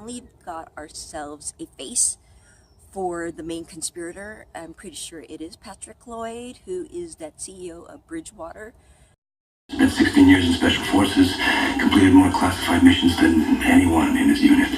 finally got ourselves a face for the main conspirator. I'm pretty sure it is Patrick Lloyd, who is that CEO of Bridgewater. Spent 16 years in Special Forces, completed more classified missions than anyone in his unit.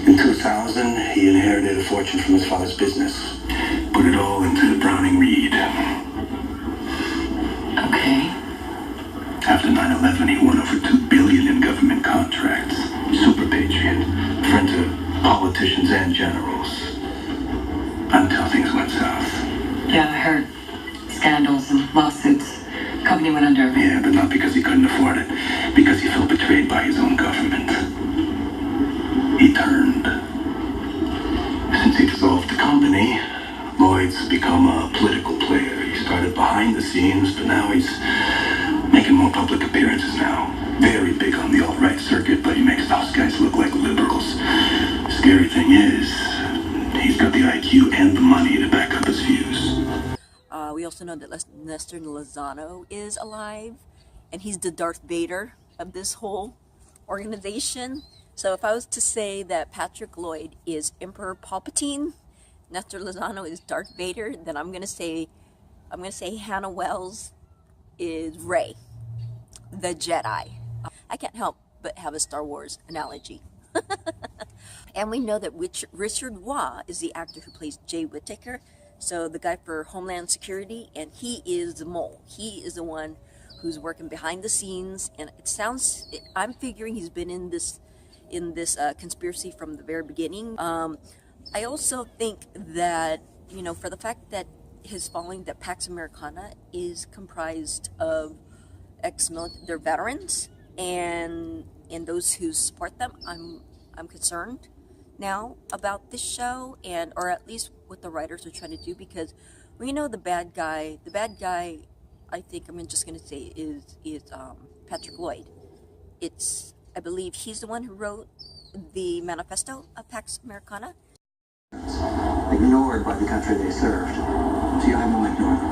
In 2000, he inherited a fortune from his father's business. Put it all into the Browning Reed. Okay. After 9/11, he won over $2 billion in government contracts. Super patriot, friend to politicians and generals. Until things went south. Yeah, I heard. Scandals and lawsuits. Company went under. Yeah, but not because he couldn't afford it. Because he felt betrayed by his own government. He turned. Since he dissolved the company, Lloyd's become a political player. He started behind the scenes, but now he's making more public appearances now. Very big on the alt-right circuit, but he makes those guys look like liberals. The scary thing is, he's got the IQ and the money to back up his views. We also know that Nestle Lozano is alive, and he's the Darth Vader of this whole organization. So if I was to say that Patrick Lloyd is Emperor Palpatine, Nestle Lozano is Darth Vader, then I'm gonna say Hannah Wells is Rey, the Jedi. I can't help but have a Star Wars analogy. And we know that Richard Waugh is the actor who plays Jay Whittaker, so the guy for Homeland Security, and he is the mole. He is the one who's working behind the scenes, and I'm figuring he's been in this conspiracy from the very beginning. I also think that, for the fact that his following, that Pax Americana is comprised of they're veterans, and those who support them, I'm concerned now about this show, or at least what the writers are trying to do, because we know the bad guy, I think I'm just going to say is Patrick Lloyd. I believe he's the one who wrote the manifesto of Pax Americana. Ignored by the country they served. See, I won't ignore them.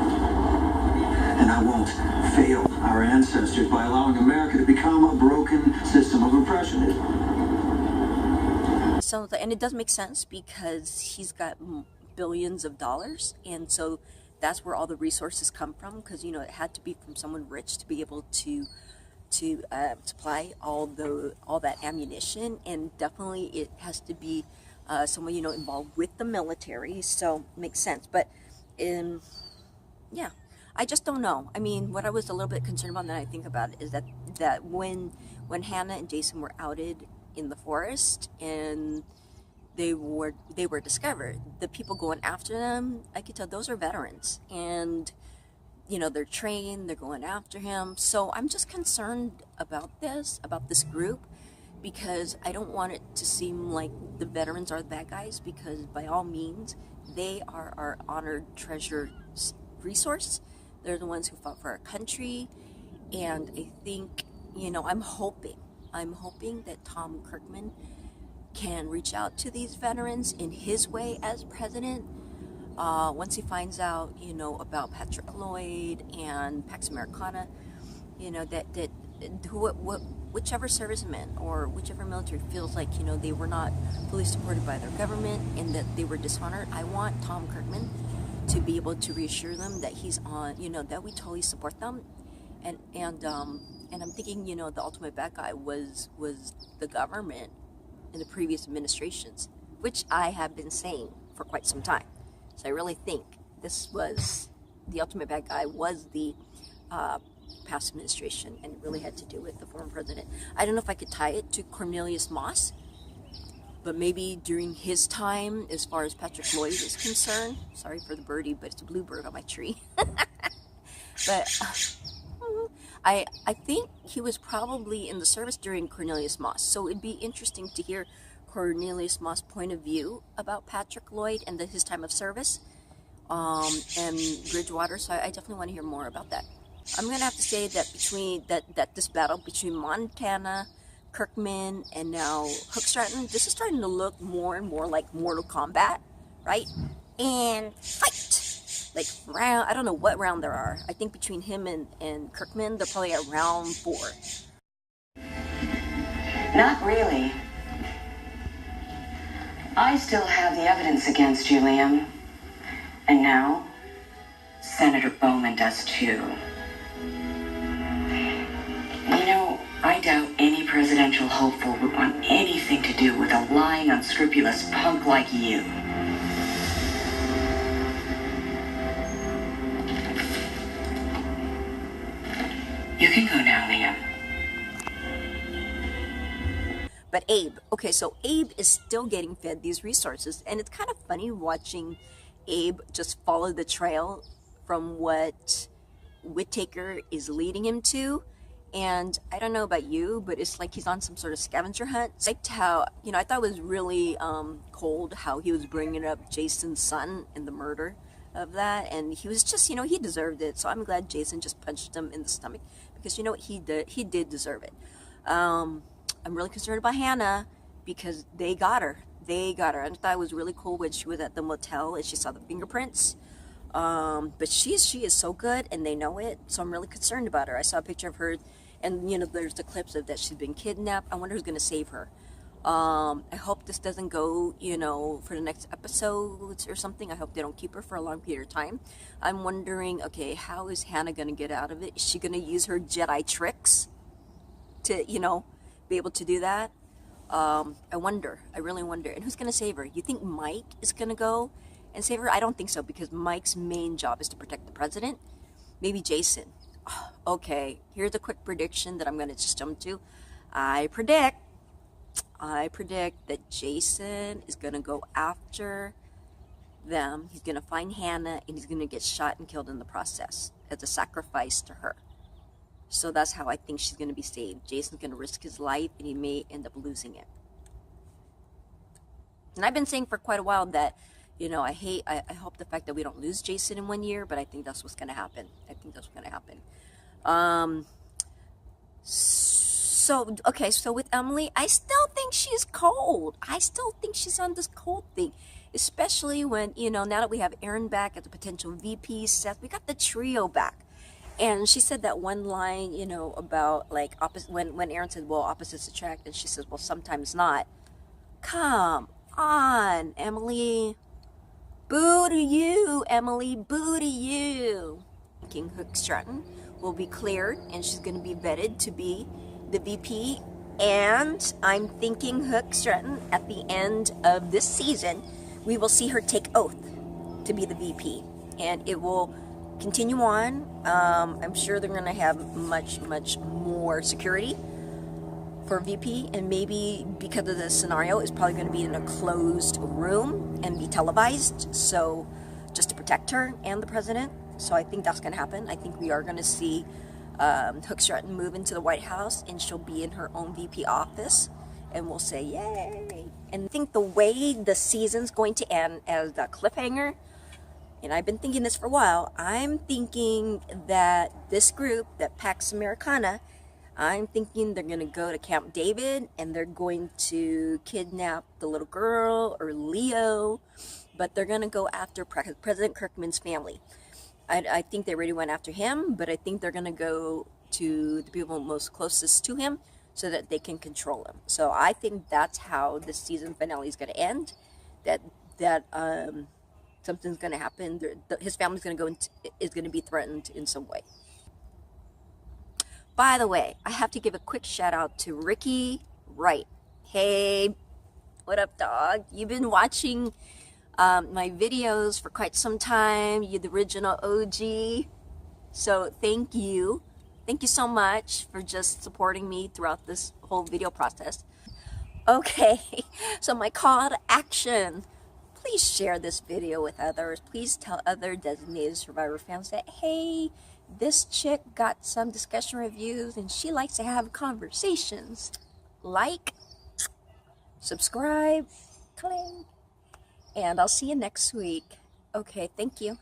And I won't fail our ancestors by allowing America to become a broken system of oppression. So, and it does make sense because he's got billions of dollars, and so that's where all the resources come from, because it had to be from someone rich to be able to supply all that ammunition, and definitely it has to be someone involved with the military. So makes sense. But yeah, I just don't know. I mean, what I was a little bit concerned about, now I think about it, is that when Hannah and Jason were outed in the forest and they were discovered, the people going after them, I could tell those are veterans, and they're trained, they're going after him. So I'm just concerned about this group, because I don't want it to seem like the veterans are the bad guys, because by all means they are our honored, treasured resource. They're the ones who fought for our country, and I think I'm hoping that Tom Kirkman can reach out to these veterans in his way as president. Once he finds out, about Patrick Lloyd and Pax Americana, whichever serviceman or whichever military feels like, they were not fully supported by their government and that they were dishonored, I want Tom Kirkman to be able to reassure them that he's on, that we totally support them. And I'm thinking, the ultimate bad guy was the government in the previous administrations, which I have been saying for quite some time. So I really think this was the ultimate bad guy, was the past administration, and it really had to do with the former president. I don't know if I could tie it to Cornelius Moss, but maybe during his time, as far as Patrick Lloyd is concerned. Sorry for the birdie, but it's a bluebird on my tree. But I think he was probably in the service during Cornelius Moss, so it'd be interesting to hear Cornelius Moss' point of view about Patrick Lloyd and his time of service, and Bridgewater. So I definitely want to hear more about that. I'm gonna have to say that this battle between Montana, Kirkman, and now Hookstratton, this is starting to look more and more like Mortal Kombat, right? And fight! Like round, I don't know what round there are. I think between him and Kirkman, they're probably at round 4. Not really. I still have the evidence against you, Liam. And now, Senator Bowman does too. You know, I doubt any presidential hopeful would want anything to do with a lying, unscrupulous punk like you. You can go now, Liam. But Abe, okay, so Abe is still getting fed these resources, and it's kind of funny watching Abe just follow the trail from what Whittaker is leading him to. And I don't know about you, but it's like he's on some sort of scavenger hunt. It's like how, you know, I thought it was really cold how he was bringing up Jason's son and the murder of that, and he was just, you know, he deserved it. So I'm glad Jason just punched him in the stomach, because you know what, he did deserve it. I'm really concerned about Hannah because they got her. And I thought it was really cool when she was at the motel and she saw the fingerprints. But she is so good, and they know it. So I'm really concerned about her. I saw a picture of her, and you know, there's the clips of that she's been kidnapped. I wonder who's gonna save her. I hope this doesn't go, you know, for the next episodes or something. I hope they don't keep her for a long period of time. I'm wondering, okay, how is Hannah gonna get out of it? Is she gonna use her Jedi tricks to, you know, be able to do that? I really wonder. And who's gonna save her? You think Mike is gonna go and save her? I don't think so, because Mike's main job is to protect the president. Maybe Jason. Okay, here's a quick prediction that I'm gonna just jump to. I predict that Jason is gonna go after them. He's gonna find Hannah, and he's gonna get shot and killed in the process as a sacrifice to her. So that's how I think she's going to be saved. Jason's going to risk his life, and he may end up losing it. And I've been saying for quite a while that, you know, I hope the fact that we don't lose Jason in 1 year, but I think that's what's going to happen. So with Emily, I still think she's cold. I still think she's on this cold thing. Especially when, you know, now that we have Aaron back as a potential VP, Seth, we got the trio back. And she said that one line, you know, about like when Aaron said, well, opposites attract, and she says, well, sometimes not. Come on, Emily. Boo to you, Emily. Boo to you. King Hookstratton will be cleared, and she's going to be vetted to be the VP. And I'm thinking Hookstratton, at the end of this season, we will see her take oath to be the VP. And it will continue on. I'm sure they're going to have much more security for VP, and maybe because of the scenario, it's probably going to be in a closed room and be televised, so just to protect her and the president. So I think that's going to happen. I think we are going to see Hookstratton move into the White House, and she'll be in her own VP office, and we'll say yay. And I think the way the season's going to end as the cliffhanger, and I've been thinking this for a while, I'm thinking that this group, that Pax Americana, I'm thinking they're going to go to Camp David, and they're going to kidnap the little girl or Leo, but they're going to go after President Kirkman's family. I think they already went after him, but I think they're going to go to the people most closest to him so that they can control him. So I think that's how the season finale is going to end, that something's going to happen. His family's going to is going to be threatened in some way. By the way, I have to give a quick shout out to Ricky Wright. Hey, what up, dog? You've been watching my videos for quite some time. You're the original OG. So thank you. Thank you so much for just supporting me throughout this whole video process. Okay, so my call to action. Please share this video with others. Please tell other Designated Survivor fans that, hey, this chick got some discussion reviews and she likes to have conversations. Like, subscribe, cling, and I'll see you next week. Okay, thank you.